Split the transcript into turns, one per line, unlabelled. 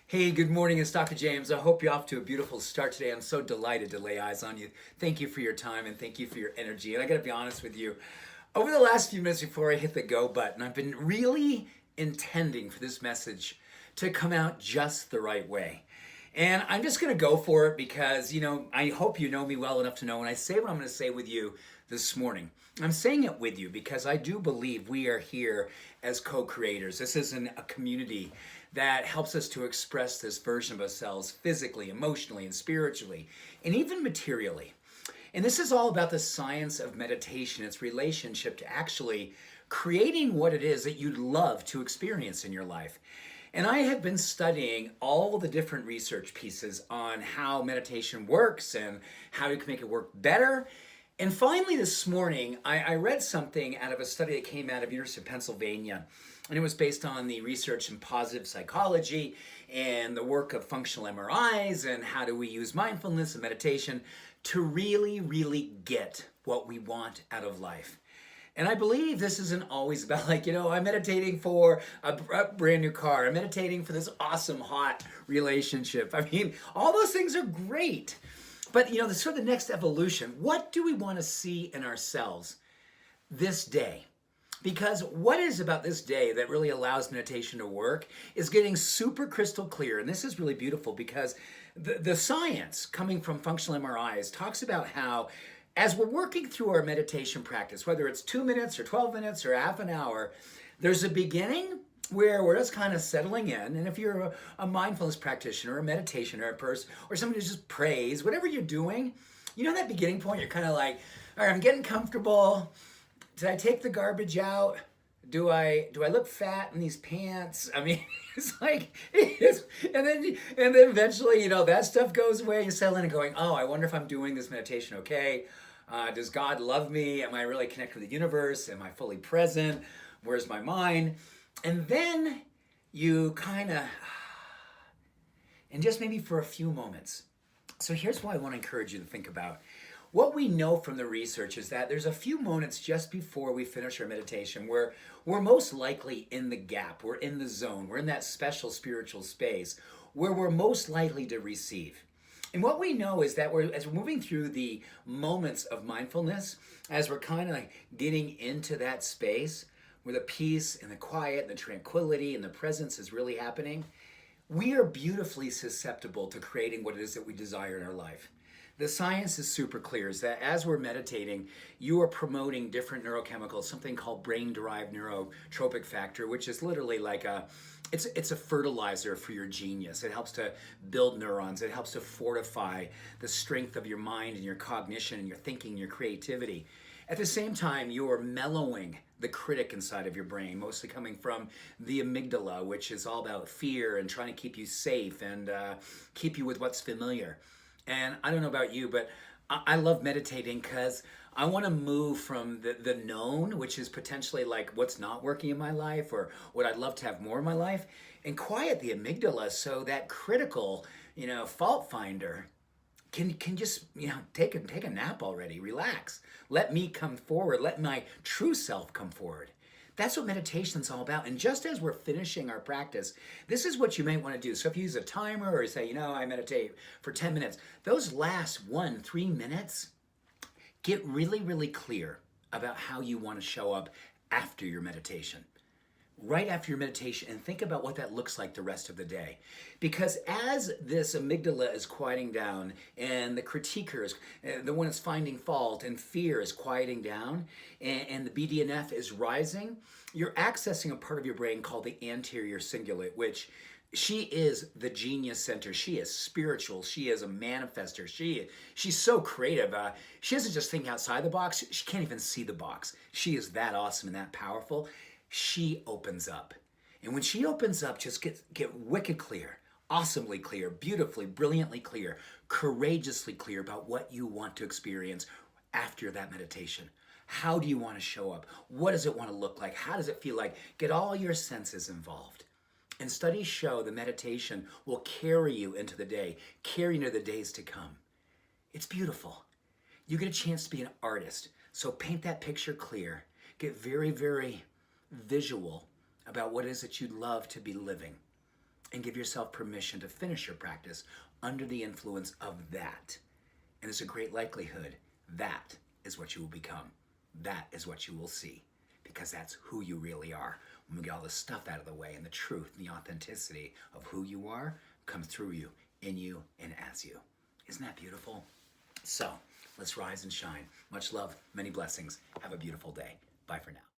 Hey, good morning. It's Dr. James. I hope you're off to a beautiful start today. I'm so delighted to lay eyes on you. Thank you for your time and thank you for your energy. And I got to be honest with you, over the last few minutes before I hit the go button, I've been really intending for this message to come out just the right way. And I'm just going to go for it because, I hope you know me well enough to know when I say what I'm going to say with you this morning. I'm saying it with you because I do believe we are here as co-creators. This isn't a community that helps us to express this version of ourselves physically, emotionally, and spiritually, and even materially. And this is all about the science of meditation, its relationship to actually creating what it is that you'd love to experience in your life. And I have been studying all the different research pieces on how meditation works and how you can make it work better. And finally this morning, I read something out of a study that came out of University of Pennsylvania. And it was based on the research in positive psychology and the work of functional MRIs and how do we use mindfulness and meditation to really, really get what we want out of life. And I believe this isn't always about I'm meditating for a brand new car. I'm meditating for this awesome, hot relationship. I mean, all those things are great. But, the sort of the next evolution, what do we want to see in ourselves this day? Because what is about this day that really allows meditation to work is getting super crystal clear. And this is really beautiful because the science coming from functional MRIs talks about how as we're working through our meditation practice, whether it's 2 minutes or 12 minutes or half an hour, there's a beginning where we're just kind of settling in. And if you're a mindfulness practitioner, a meditation or a person, or somebody who just prays, whatever you're doing, that beginning point, you're kind of like, all right, I'm getting comfortable. Did I take the garbage out? Do I look fat in these pants? I mean, and then eventually, that stuff goes away. You settle in and going, oh, I wonder if I'm doing this meditation okay. Does God love me? Am I really connected with the universe? Am I fully present? Where's my mind? And then you kind of, and just maybe for a few moments. So here's what I want to encourage you to think about. What we know from the research is that there's a few moments just before we finish our meditation where we're most likely in the gap, we're in the zone, we're in that special spiritual space where we're most likely to receive. And what we know is that as we're moving through the moments of mindfulness, as we're kind of getting into that space where the peace and the quiet and the tranquility and the presence is really happening, we are beautifully susceptible to creating what it is that we desire in our life. The science is super clear, is that as we're meditating, you are promoting different neurochemicals, something called brain-derived neurotropic factor, which is literally like it's a fertilizer for your genius. It helps to build neurons. It helps to fortify the strength of your mind and your cognition and your thinking and your creativity. At the same time, you are mellowing the critic inside of your brain, mostly coming from the amygdala, which is all about fear and trying to keep you safe and keep you with what's familiar. And I don't know about you, but I love meditating because I want to move from the known, which is potentially like what's not working in my life or what I'd love to have more in my life, and quiet the amygdala so that critical, fault finder can just, take a nap already, relax. Let me come forward. Let my true self come forward. That's what meditation's all about. And just as we're finishing our practice, this is what you may want to do. So if you use a timer or say, I meditate for 10 minutes, those last 3 minutes, get really, really clear about how you want to show up after your meditation. Right after your meditation, and think about what that looks like the rest of the day. Because as this amygdala is quieting down and the critiquer is the one that's finding fault and fear is quieting down and the BDNF is rising, you're accessing a part of your brain called the anterior cingulate, which she is the genius center. She is spiritual. She is a manifester. She's so creative. She doesn't just think outside the box. She can't even see the box. She is that awesome and that powerful. She opens up. And when she opens up, just get wicked clear, awesomely clear, beautifully, brilliantly clear, courageously clear about what you want to experience after that meditation. How do you want to show up? What does it want to look like? How does it feel like? Get all your senses involved. And studies show the meditation will carry you into the day, carry you into the days to come. It's beautiful. You get a chance to be an artist. So paint that picture clear. Get very, very visual about what it is that you'd love to be living. and give yourself permission to finish your practice under the influence of that. And there's a great likelihood that is what you will become. That is what you will see, because that's who you really are. When we get all the stuff out of the way, and the truth and the authenticity of who you are comes through you, in you, and as you. Isn't that beautiful? So let's rise and shine. Much love, many blessings. Have a beautiful day. Bye for now.